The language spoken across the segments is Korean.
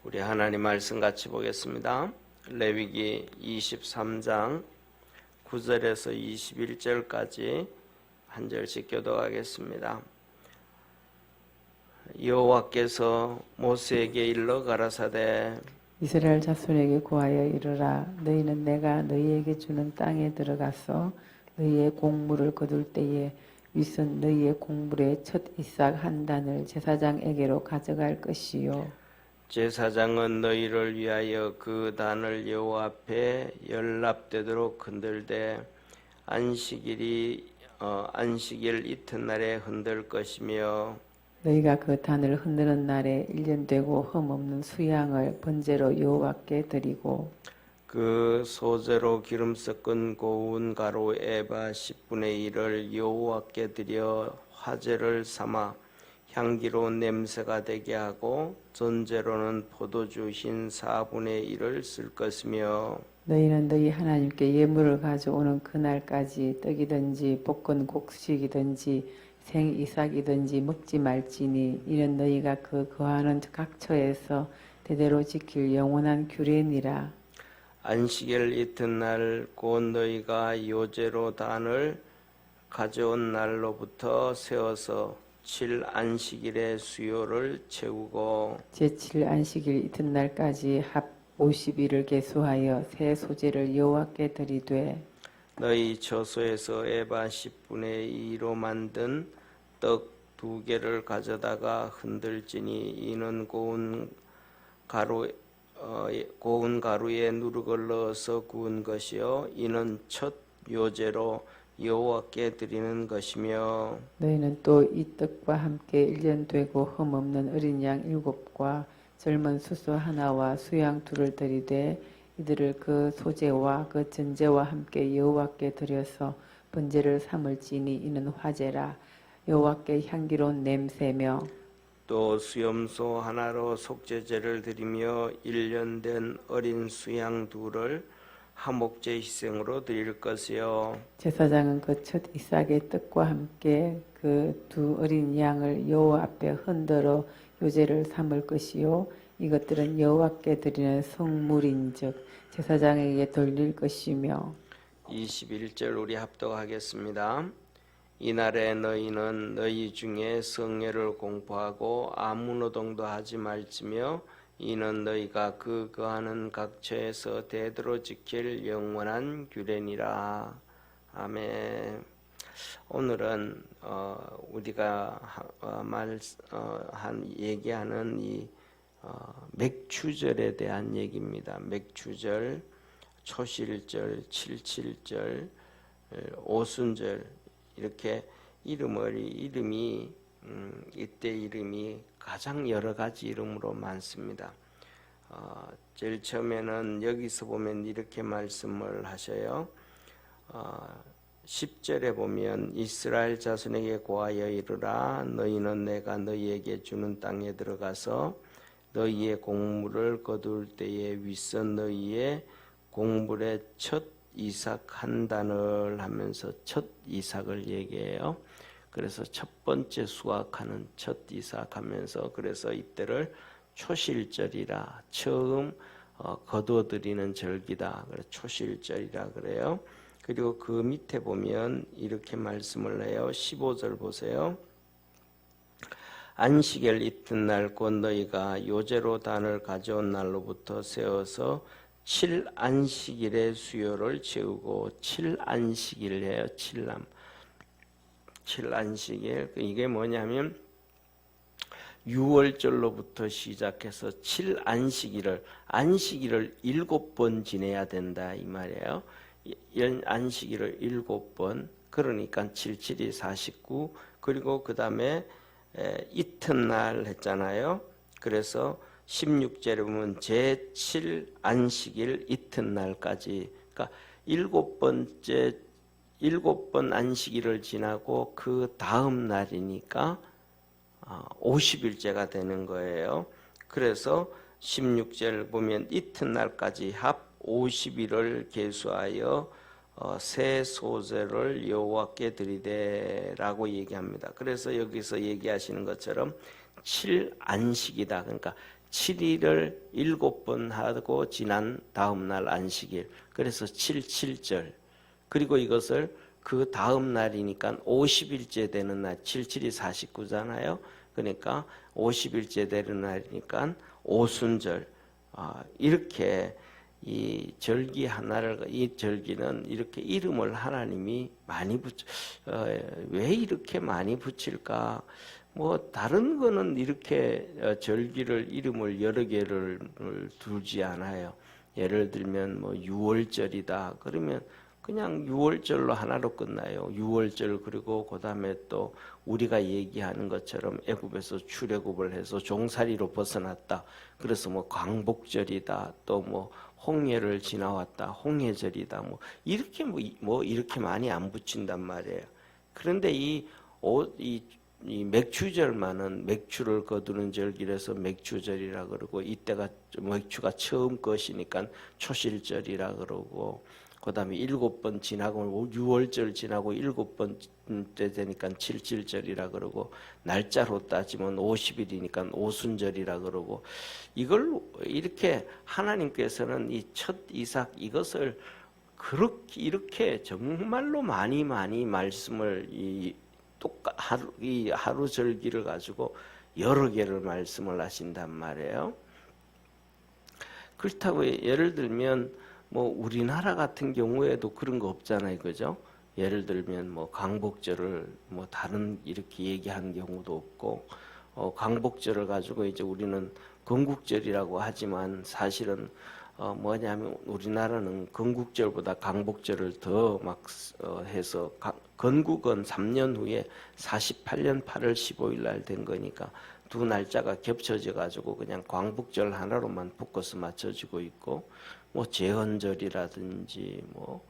우리 하나님 말씀 같이 보겠습니다. 레위기 23장 9절에서 21절까지 한 절씩 교독하겠습니다. 여호와께서 모세에게 일러 가라사대 이스라엘 자손에게 고하여 이르라. 너희는 내가 너희에게 주는 땅에 들어가서 너희의 곡물을 거둘 때에 윗선 너희의 곡물의 첫 이삭 한 단을 제사장에게로 가져갈 것이요. 제사장은 너희를 위하여 그 단을 여호와 앞에 연납되도록 흔들되 안식일 이튿날에 흔들 것이며 너희가 그 단을 흔드는 날에 1년 되고 흠없는 수양을 번제로 여호와께 드리고 그 소재로 기름 섞은 고운 가루 에바 10분의 1을 여호와께 드려 화제를 삼아 향기로운 냄새가 되게 하고 전제로는 포도주 흰 4분의 1을 쓸 것이며 너희는 너희 하나님께 예물을 가져오는 그날까지 떡이든지 볶은 곡식이든지 생이삭이든지 먹지 말지니 이는 너희가 그 거하는 각 처에서 대대로 지킬 영원한 규례니라. 안식일 이튿날 곧 너희가 요제로 단을 가져온 날로부터 세워서 7안식일의 수요를 채우고 제7 안식일 이튿날까지 합 50일을 계수하여 새 소재를 여호와께 드리되 너희 처소에서 에바 10분의 2로 만든 떡 2개를 가져다가 흔들지니 이는 고운 가루에 누룩을 넣어서 구운 것이요 이는 첫 요제로 여호와께 드리는 것이며 너희는 또 이 떡과 함께 1년 되고 흠없는 어린 양 7과 젊은 수소 하나와 수양 2를 드리되 이들을 그 소제와 그 전제와 함께 여호와께 드려서 번제를 삼을지니 이는 화제라. 여호와께 향기로운 냄새며 또 수염소 하나로 속죄제를 드리며 1년 된 어린 수양 2를 화목제 희생으로 드릴 것이요 제사장은 그 첫 이삭의 떡과 함께 그 2 어린 양을 여호와 앞에 흔들어 요제를 삼을 것이요 이것들은 여호와께 드리는 성물인즉 제사장에게 돌릴 것이며 21절 우리 합독하겠습니다. 이날에 너희는 너희 중에 성례를 공포하고 아무 노동도 하지 말지며 이는 너희가 그 거하는 각 처에서 대대로 지킬 영원한 규례니라. 아멘. 오늘은 우리가 얘기하는 이 맥추절에 대한 얘기입니다. 맥추절, 초실절, 칠칠절, 오순절 이렇게 이름이 이때 이름이 가장 여러 가지 이름으로 많습니다. 제일 처음에는 여기서 보면 이렇게 말씀을 하셔요. 10절에 보면 이스라엘 자손에게 고하여 이르라 너희는 내가 너희에게 주는 땅에 들어가서 너희의 곡물을 거둘 때에 윗선 너희의 곡물의 첫 이삭 한 단을 하면서 첫 이삭을 얘기해요. 그래서 첫 번째 수확하는 첫 이삭 하면서 그래서 이때를 초실절이라 처음 거두어드리는 절기다. 그래서 초실절이라 그래요. 그리고 그 밑에 보면 이렇게 말씀을 해요. 15절 보세요. 안식일 이튿날 곧 너희가 요제로 단을 가져온 날로부터 세워서 7안식일의 수요를 채우고 7안식일이에요. 7안식일 이게 뭐냐면 6월절로부터 시작해서 7안식일을 7번 지내야 된다 이 말이에요. 안식일을 7번 그러니까 77이 49 그리고 그 다음에 이튿날 했잖아요. 그래서 16절에 보면 제7안식일 이튿날까지 그러니까 7번 안식일을 지나고 그 다음 날이니까 50일째가 되는 거예요. 그래서 16절 보면 이튿날까지 합 50일을 계수하여 새 소제를 여호와께 드리되라고 얘기합니다. 그래서 여기서 얘기하시는 것처럼 7안식이다. 그러니까 7일을 7번 하고 지난 다음 날 안식일. 그래서 7.7절. 그리고 이것을 그 다음 날이니까 50일째 되는 날, 77이 49잖아요. 그러니까 50일째 되는 날이니까 오순절. 이렇게 이 절기 하나를, 이 절기는 이렇게 이름을 하나님이 많이 왜 이렇게 많이 붙일까? 뭐 다른 거는 이렇게 절기를 이름을 여러 개를 두지 않아요. 예를 들면 뭐 유월절이다 그러면 그냥 유월절로 하나로 끝나요. 유월절. 그리고 그다음에 또 우리가 얘기하는 것처럼 애굽에서 출애굽을 해서 종살이로 벗어났다. 그래서 뭐 광복절이다. 또 뭐 홍해를 지나왔다. 홍해절이다. 뭐 이렇게 뭐 이렇게 많이 안 붙인단 말이에요. 그런데 이 맥추절만은 맥추를 거두는 절기라서 맥추절이라 그러고, 이때가 맥추가 처음 것이니까 초실절이라 그러고, 그다음에 7번 지나고 6월절 지나고 7번째 되니까 7.7절이라 그러고, 날짜로 따지면 50일이니까 오순절이라 그러고, 이걸 이렇게 하나님께서는 이 첫 이삭 이것을 그렇게 이렇게 정말로 많이 말씀을 이 하루 절기를 가지고 여러 개를 말씀을 하신단 말이에요. 그렇다고 예를 들면 뭐 우리나라 같은 경우에도 그런 거 없잖아요, 그죠? 예를 들면 뭐 광복절을 뭐 다른 이렇게 얘기하는 경우도 없고, 광복절을 가지고 이제 우리는 건국절이라고 하지만 사실은 뭐냐면 우리나라는 건국절보다 광복절을 더 막 해서 건국은 3년 후에 48년 8월 15일 날 된 거니까 두 날짜가 겹쳐져 가지고 그냥 광복절 하나로만 묶어서 맞춰지고 있고, 뭐 제헌절이라든지 뭐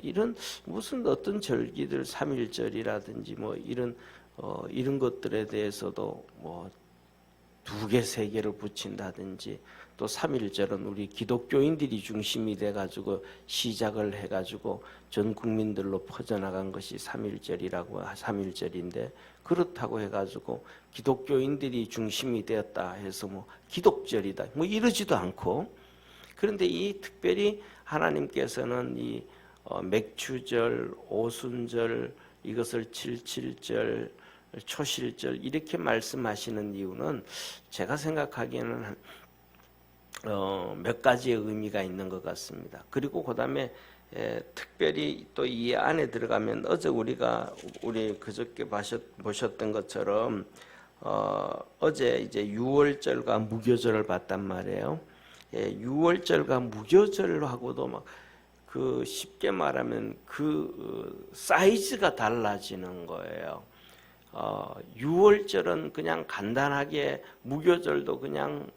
이런 무슨 어떤 절기들 3.1절이라든지 뭐 이런 것들에 대해서도 뭐 2개, 3개를 붙인다든지, 또 3.1절은 우리 기독교인들이 중심이 돼가지고 시작을 해가지고 전 국민들로 퍼져나간 것이 3.1절인데, 그렇다고 해가지고 기독교인들이 중심이 되었다 해서 뭐 기독절이다 뭐 이러지도 않고, 그런데 이 특별히 하나님께서는 이 맥추절, 오순절, 이것을 7.7절, 초실절 이렇게 말씀하시는 이유는 제가 생각하기에는 몇 가지의 의미가 있는 것 같습니다. 그리고 그다음에 특별히 또 이 안에 들어가면 어제 우리 그저께 보셨던 것처럼 어제 이제 유월절과 무교절을 봤단 말이에요. 유월절과 무교절하고도 막 그 쉽게 말하면 그 사이즈가 달라지는 거예요. 유월절은 그냥 간단하게, 무교절도 그냥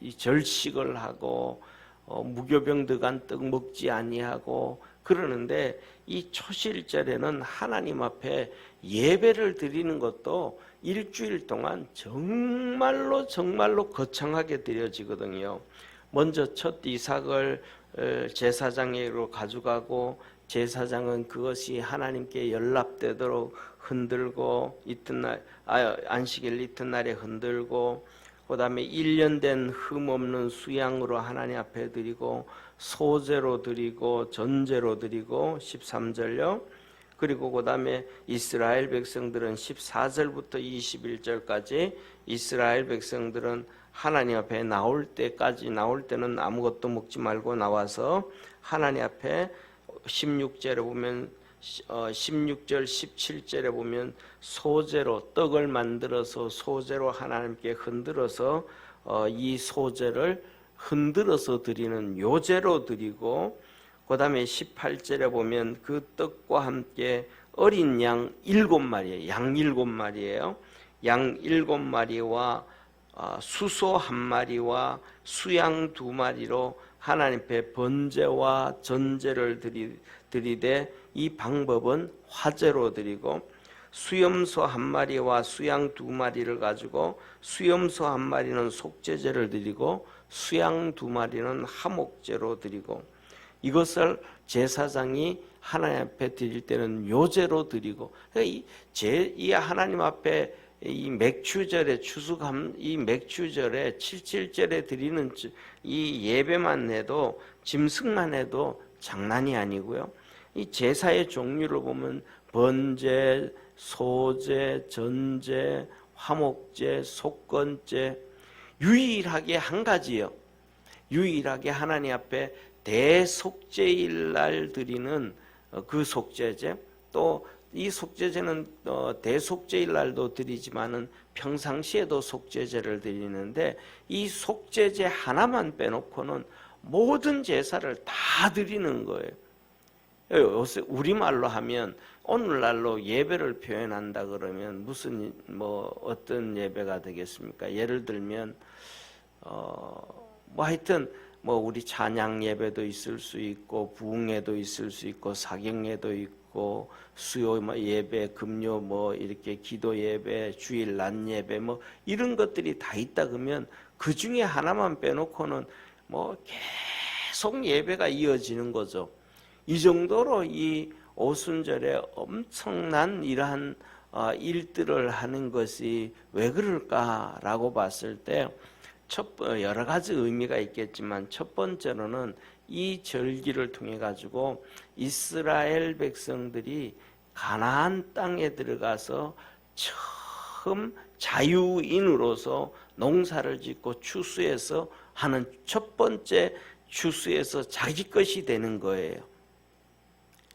이 절식을 하고 무교병 들어간 떡 먹지 아니하고 그러는데, 이 초실절에는 하나님 앞에 예배를 드리는 것도 일주일 동안 정말로 거창하게 드려지거든요. 먼저 첫 이삭을 제사장에게로 가져가고, 제사장은 그것이 하나님께 연락되도록 흔들고, 이튿날 안식일 이튿날에 흔들고, 그 다음에 1년 된 흠 없는 수양으로 하나님 앞에 드리고, 소제로 드리고, 전제로 드리고, 13절요. 그리고 그 다음에 이스라엘 백성들은 14절부터 21절까지 이스라엘 백성들은 하나님 앞에 나올 때는 아무것도 먹지 말고 나와서 하나님 앞에 16절에 보면 16절 17절에 보면 소제로 떡을 만들어서 소제로 하나님께 흔들어서 이 소제를 흔들어서 드리는 요제로 드리고, 그 다음에 18절에 보면 그 떡과 함께 어린 양 7마리예요. 양 7마리예요. 양 7마리와 수소 1마리와 수양 2마리로 하나님 앞에 번제와 전제를 드리되, 이 방법은 화제로 드리고, 수염소 1마리와 수양 2마리를 가지고 수염소 1마리는 속죄제를 드리고 수양 2마리는 화목제로 드리고, 이것을 제사장이 하나님 앞에 드릴 때는 요제로 드리고, 이 하나님 앞에 이 맥추절에 이 맥추절에 77절에 드리는 이 예배만 해도 짐승만 해도 장난이 아니고요. 이 제사의 종류를 보면 번제, 소제, 전제, 화목제, 속건제, 유일하게 한 가지요. 유일하게 하나님 앞에 대속죄일 날 드리는 그 속죄제, 또 이 속죄제는 대속죄일 날도 드리지만은 평상시에도 속죄제를 드리는데, 이 속죄제 하나만 빼놓고는 모든 제사를 다 드리는 거예요. 요새 우리말로 하면 오늘날로 예배를 표현한다 그러면 무슨 어떤 예배가 되겠습니까? 예를 들면 하여튼 우리 찬양 예배도 있을 수 있고, 부흥회도 있을 수 있고, 사경예도 있고, 수요 예배, 금요 이렇게 기도 예배, 주일 낮 예배 이런 것들이 다 있다 그러면 그 중에 하나만 빼놓고는 계속 예배가 이어지는 거죠. 이 정도로 이 오순절에 엄청난 이러한 일들을 하는 것이 왜 그럴까라고 봤을 때 여러 가지 의미가 있겠지만, 첫 번째로는 이 절기를 통해 가지고 이스라엘 백성들이 가나안 땅에 들어가서 처음 자유인으로서 농사를 짓고 추수해서 하는 첫 번째 추수해서 자기 것이 되는 거예요.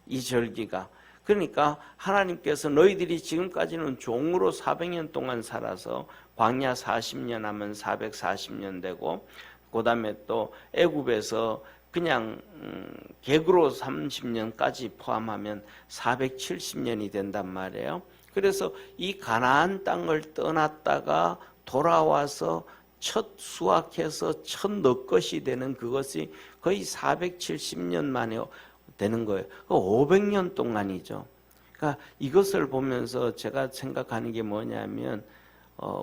이 절기가. 그러니까 하나님께서 너희들이 지금까지는 종으로 400년 동안 살아서 광야 40년 하면 440년 되고, 그 다음에 또 애굽에서 그냥 객으로 30년까지 포함하면 470년이 된단 말이에요. 그래서 이 가나안 땅을 떠났다가 돌아와서 첫 수확해서 첫 너 것이 되는 그것이 거의 470년 만에 되는 거예요. 500년 동안이죠. 그러니까 이것을 보면서 제가 생각하는 게 뭐냐면,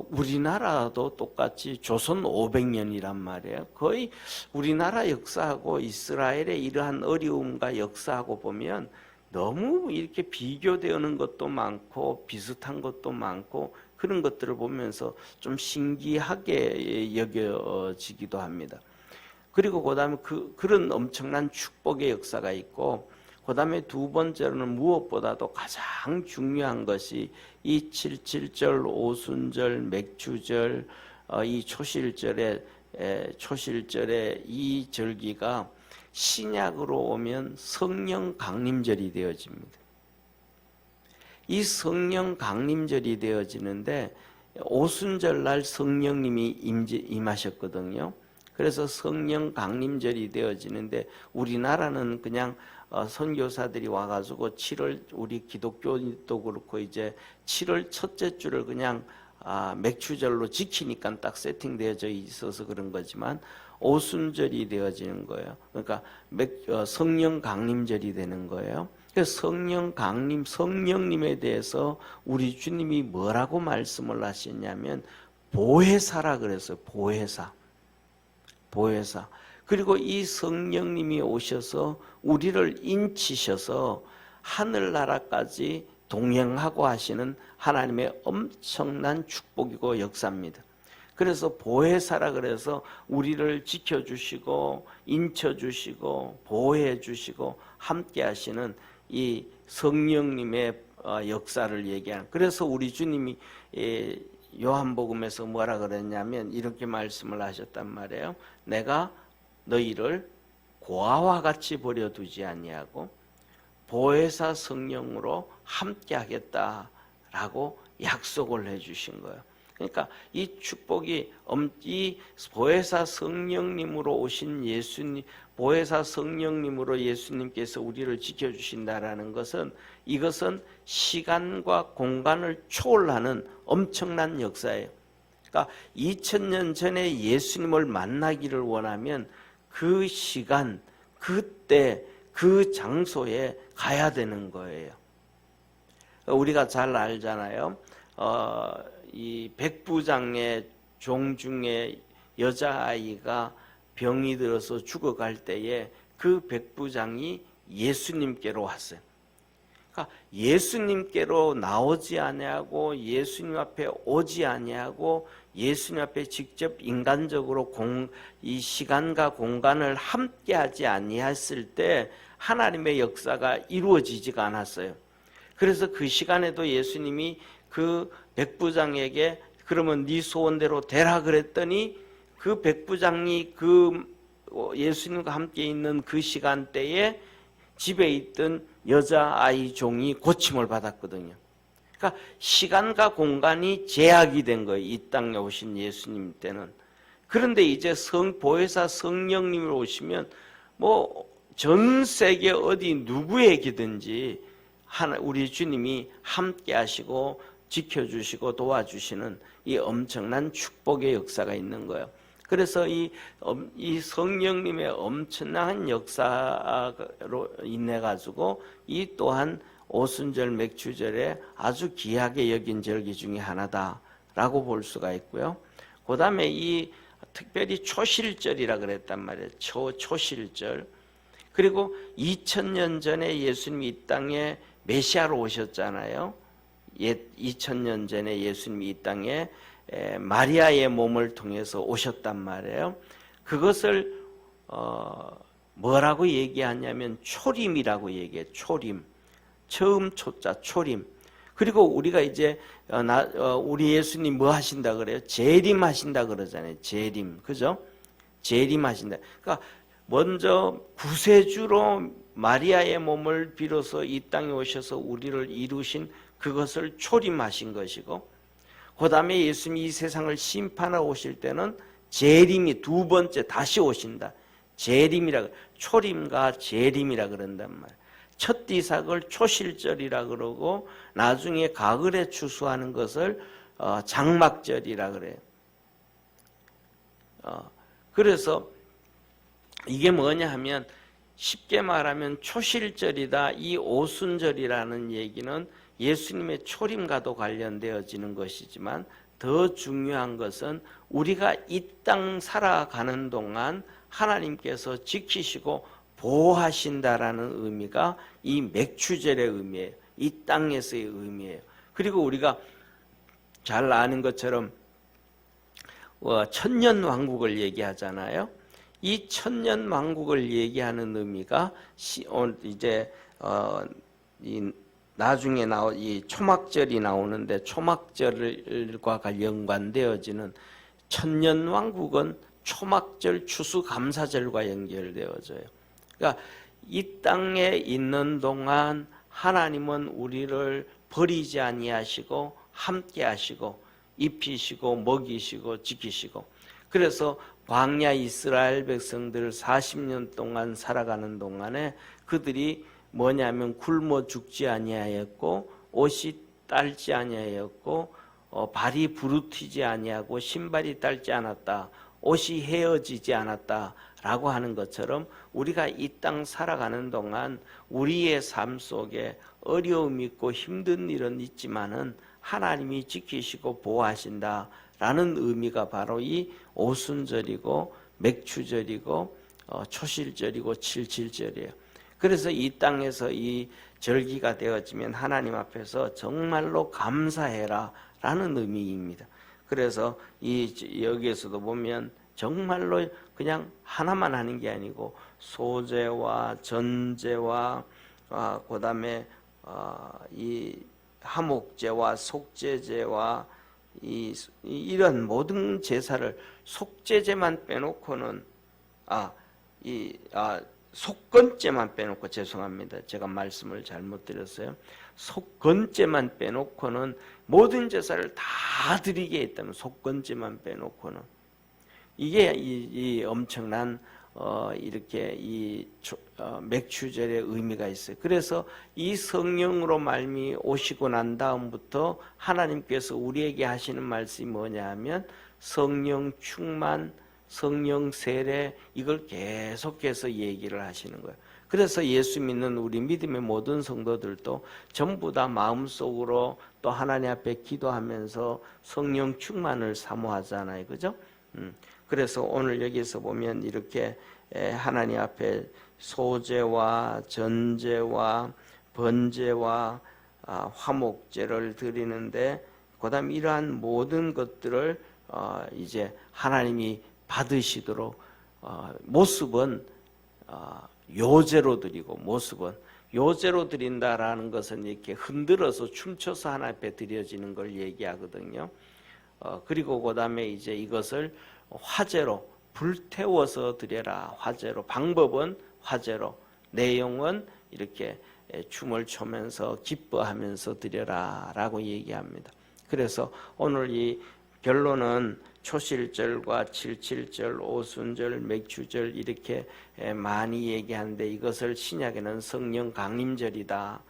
우리나라도 똑같이 조선 500년이란 말이에요. 거의 우리나라 역사하고 이스라엘의 이러한 어려움과 역사하고 보면 너무 이렇게 비교되는 것도 많고 비슷한 것도 많고, 그런 것들을 보면서 좀 신기하게 여겨지기도 합니다. 그리고 그 다음에 그런 엄청난 축복의 역사가 있고, 그 다음에 두 번째로는 무엇보다도 가장 중요한 것이 이 77절, 오순절, 맥추절, 이 초실절의 이 절기가 신약으로 오면 성령 강림절이 되어집니다. 이 성령 강림절이 되어지는데, 오순절 날 성령님이 임하셨거든요. 그래서 성령 강림절이 되어지는데, 우리나라는 그냥 선교사들이 와가지고 7월, 우리 기독교도 그렇고 이제 7월 첫째 주를 그냥 맥추절로 지키니까 딱 세팅되어져 있어서 그런 거지만, 오순절이 되어지는 거예요. 그러니까 성령 강림절이 되는 거예요. 그래서 성령 강림, 성령님에 대해서 우리 주님이 뭐라고 말씀을 하셨냐면 보혜사라 그랬어요. 보혜사. 그리고 이 성령님이 오셔서 우리를 인치셔서 하늘나라까지 동행하고 하시는 하나님의 엄청난 축복이고 역사입니다. 그래서 보혜사라 그래서 우리를 지켜주시고 인쳐주시고 보호해주시고 함께 하시는 이 성령님의 역사를 얘기하는, 그래서 우리 주님이 요한복음에서 뭐라 그랬냐면 이렇게 말씀을 하셨단 말이에요. 내가 너희를 고아와 같이 버려두지 아니하고 보혜사 성령으로 함께 하겠다라고 약속을 해주신 거예요. 그러니까 이 축복이 이 보혜사 성령님으로 오신 예수님, 보혜사 성령님으로 예수님께서 우리를 지켜주신다라는 것은, 이것은 시간과 공간을 초월하는 엄청난 역사예요. 그러니까 2000년 전에 예수님을 만나기를 원하면 그 시간, 그때, 그 장소에 가야 되는 거예요. 우리가 잘 알잖아요. 이 백부장의 종 중에 여자아이가 병이 들어서 죽어갈 때에 그 백부장이 예수님께로 왔어요. 그러니까 예수님께로 나오지 아니하고 예수님 앞에 오지 아니하고 예수님 앞에 직접 인간적으로 이 시간과 공간을 함께하지 아니했을 때 하나님의 역사가 이루어지지가 않았어요. 그래서 그 시간에도 예수님이 그 백부장에게 그러면 네 소원대로 되라 그랬더니 그 백부장이 그 예수님과 함께 있는 그 시간대에 집에 있던 여자아이 종이 고침을 받았거든요. 그러니까 시간과 공간이 제약이 된 거예요. 이 땅에 오신 예수님 때는. 그런데 이제 보혜사 성령님이 오시면 뭐 전 세계 어디 누구에게든지 우리 주님이 함께 하시고 지켜주시고 도와주시는 이 엄청난 축복의 역사가 있는 거예요. 그래서 이 성령님의 엄청난 역사로 인해 가지고 이 또한 오순절 맥추절에 아주 귀하게 여긴 절기 중에 하나다라고 볼 수가 있고요. 그 다음에 이 특별히 초실절이라 그랬단 말이에요. 초실절. 그리고 2000년 전에 예수님이 이 땅에 메시아로 오셨잖아요. 2000년 전에 예수님이 이 땅에 마리아의 몸을 통해서 오셨단 말이에요. 그것을 뭐라고 얘기하냐면 초림이라고 얘기해요. 초림. 처음 초자 초림. 그리고 우리가 이제 우리 예수님 뭐 하신다 그래요? 재림하신다 그러잖아요. 재림. 그죠? 재림하신다. 그러니까 먼저 구세주로 마리아의 몸을 빌어서 이 땅에 오셔서 우리를 이루신 그것을 초림하신 것이고, 그 다음에 예수님이 이 세상을 심판하러 오실 때는 재림이 두 번째 다시 오신다. 재림이라, 초림과 재림이라 그런단 말이에요. 첫 이삭을 초실절이라 그러고 나중에 가을에 추수하는 것을 장막절이라 그래요. 그래서 이게 뭐냐 하면 쉽게 말하면 초실절이다. 이 오순절이라는 얘기는 예수님의 초림과도 관련되어지는 것이지만 더 중요한 것은 우리가 이 땅 살아가는 동안 하나님께서 지키시고 보호하신다라는 의미가 이 맥추절의 의미예요. 이 땅에서의 의미예요. 그리고 우리가 잘 아는 것처럼 천년왕국을 얘기하잖아요. 이 천년왕국을 얘기하는 의미가 이제 나중에 이 초막절이 나오는데 초막절과 연관되어지는 천년왕국은 초막절 추수감사절과 연결되어져요. 그러니까 이 땅에 있는 동안 하나님은 우리를 버리지 아니하시고 함께 하시고 입히시고 먹이시고 지키시고, 그래서 광야 이스라엘 백성들 40년 동안 살아가는 동안에 그들이 뭐냐면 굶어 죽지 아니하였고 옷이 딸지 아니하였고 발이 부르티지 아니하고 신발이 딸지 않았다. 옷이 헤어지지 않았다라고 하는 것처럼 우리가 이 땅 살아가는 동안 우리의 삶 속에 어려움이 있고 힘든 일은 있지만은 하나님이 지키시고 보호하신다라는 의미가 바로 이 오순절이고 맥추절이고 초실절이고 칠칠절이에요. 그래서 이 땅에서 이 절기가 되어지면 하나님 앞에서 정말로 감사해라 라는 의미입니다. 그래서 여기에서도 보면 정말로 그냥 하나만 하는 게 아니고 소제와 전제와 그 다음에 이 하목제와 속제제와 이런 모든 제사를, 속제제만 빼놓고는 속건제만 빼놓고, 죄송합니다. 제가 말씀을 잘못 드렸어요. 속건제만 빼놓고는 모든 제사를 다 드리게 했다면, 속건제만 빼놓고는 이게 이 엄청난 이렇게 맥추절의 의미가 있어요. 그래서 이 성령으로 말미 오시고 난 다음부터 하나님께서 우리에게 하시는 말씀이 뭐냐 하면 성령 충만, 성령 세례, 이걸 계속해서 얘기를 하시는 거예요. 그래서 예수 믿는 우리 믿음의 모든 성도들도 전부 다 마음속으로 또 하나님 앞에 기도하면서 성령 충만을 사모하잖아요. 그죠? 그래서 오늘 여기서 보면 이렇게 하나님 앞에 소제와 전제와 번제와 화목제를 드리는데 그다음 이러한 모든 것들을 이제 하나님이 받으시도록 모습은 요제로 드리고 모습은 요제로 드린다라는 것은 이렇게 흔들어서 춤춰서 하나님 앞에 드려지는 걸 얘기하거든요. 그리고 그다음에 이제 이것을 화제로 불태워서 드려라. 화제로, 방법은 화제로, 내용은 이렇게 춤을 추면서 기뻐하면서 드려라라고 얘기합니다. 그래서 오늘 이 결론은 초실절과 칠칠절, 오순절, 맥주절 이렇게 많이 얘기하는데 이것을 신약에는 성령 강림절이다.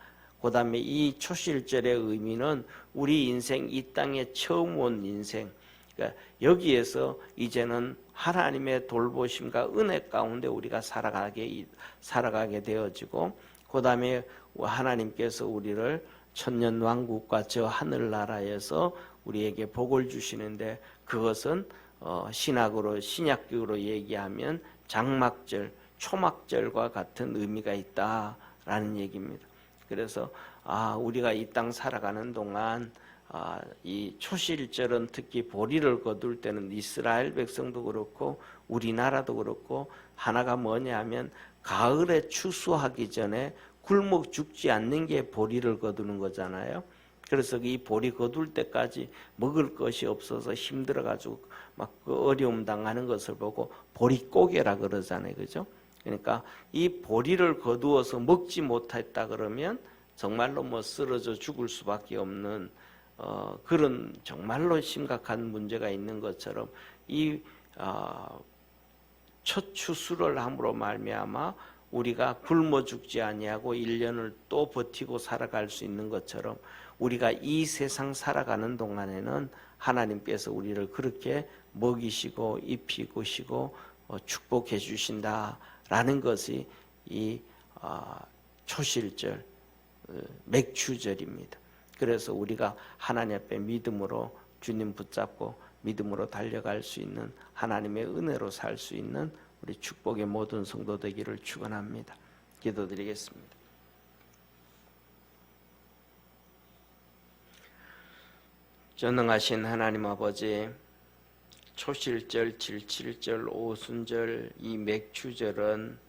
그 다음에 이 초실절의 의미는 우리 인생, 이 땅에 처음 온 인생, 그러니까 여기에서 이제는 하나님의 돌보심과 은혜 가운데 우리가 살아가게 되어지고, 그 다음에 하나님께서 우리를 천년왕국과 저 하늘나라에서 우리에게 복을 주시는데, 그것은 신약적으로 얘기하면 장막절, 초막절과 같은 의미가 있다라는 얘기입니다. 그래서 우리가 이 땅 살아가는 동안 이 초실절은 특히 보리를 거둘 때는 이스라엘 백성도 그렇고 우리나라도 그렇고 하나가 뭐냐 하면 가을에 추수하기 전에 굶어 죽지 않는 게 보리를 거두는 거잖아요. 그래서 이 보리 거둘 때까지 먹을 것이 없어서 힘들어가지고 막 어려움 당하는 것을 보고 보리고개라 그러잖아요. 그죠? 그러니까 이 보리를 거두어서 먹지 못했다 그러면 정말로 뭐 쓰러져 죽을 수밖에 없는 그런 정말로 심각한 문제가 있는 것처럼 이 첫 추수를 함으로 말미암아 우리가 굶어 죽지 아니하고 1년을 또 버티고 살아갈 수 있는 것처럼 우리가 이 세상 살아가는 동안에는 하나님께서 우리를 그렇게 먹이시고 입히시고 축복해 주신다라는 것이 이 초실절, 맥추절입니다. 그래서 우리가 하나님 앞에 믿음으로 주님 붙잡고 믿음으로 달려갈 수 있는, 하나님의 은혜로 살 수 있는 우리 축복의 모든 성도 되기를 축원합니다. 기도드리겠습니다. 전능하신 하나님 아버지, 초실절, 칠칠절, 오순절, 이 맥추절은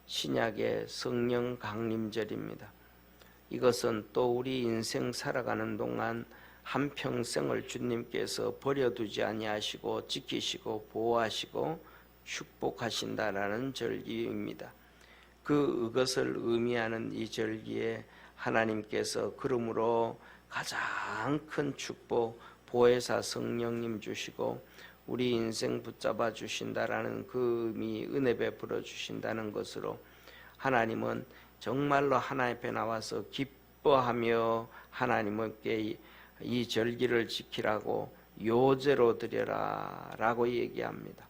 신약의 성령 강림절입니다. 이것은 또 우리 인생 살아가는 동안 한평생을 주님께서 버려두지 아니하시고 지키시고 보호하시고 축복하신다라는 절기입니다. 그것을 의미하는 이 절기에 하나님께서 그러므로 가장 큰 축복, 보혜사 성령님 주시고 우리 인생 붙잡아 주신다라는 그 의미, 은혜 베풀어 주신다는 것으로 하나님은 정말로 하나님 앞에 나와서 기뻐하며 하나님께 이 절기를 지키라고 요제로 드려라 라고 얘기합니다.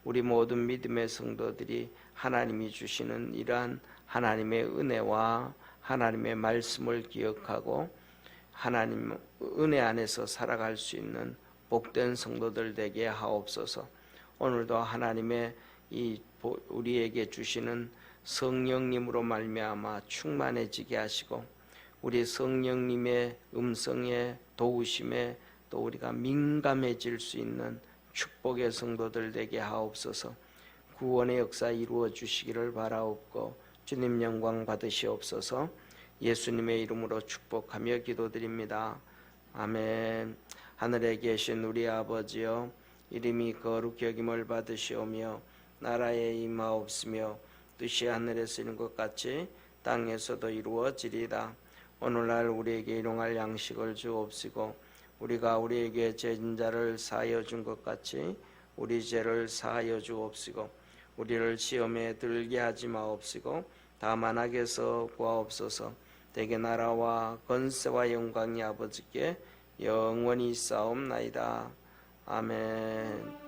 우리 모든 믿음의 성도들이 하나님이 주시는 이러한 하나님의 은혜와 하나님의 말씀을 기억하고 하나님 은혜 안에서 살아갈 수 있는 복된 성도들 되게 하옵소서. 오늘도 하나님의 우리에게 주시는 성령님으로 말미암아 충만해지게 하시고 우리 성령님의 음성에 도우심에 또 우리가 민감해질 수 있는 축복의 성도들 되게 하옵소서. 구원의 역사 이루어 주시기를 바라옵고 주님 영광 받으시옵소서. 예수님의 이름으로 축복하며 기도드립니다. 아멘. 하늘에 계신 우리 아버지여, 이름이 거룩히 여김을 받으시오며 나라에 임하옵시며 뜻이 하늘에서 이룬 것 같이 땅에서도 이루어지리이다. 오늘날 우리에게 일용할 양식을 주옵시고 우리가 우리에게 죄진 자를 사하여 준 것 같이 우리 죄를 사하여 주옵시고 우리를 시험에 들게 하지 마옵시고 다만 악에서 구하옵소서. 대개 나라와 권세와 영광이 아버지께 영원히 있사옵나이다. 아멘.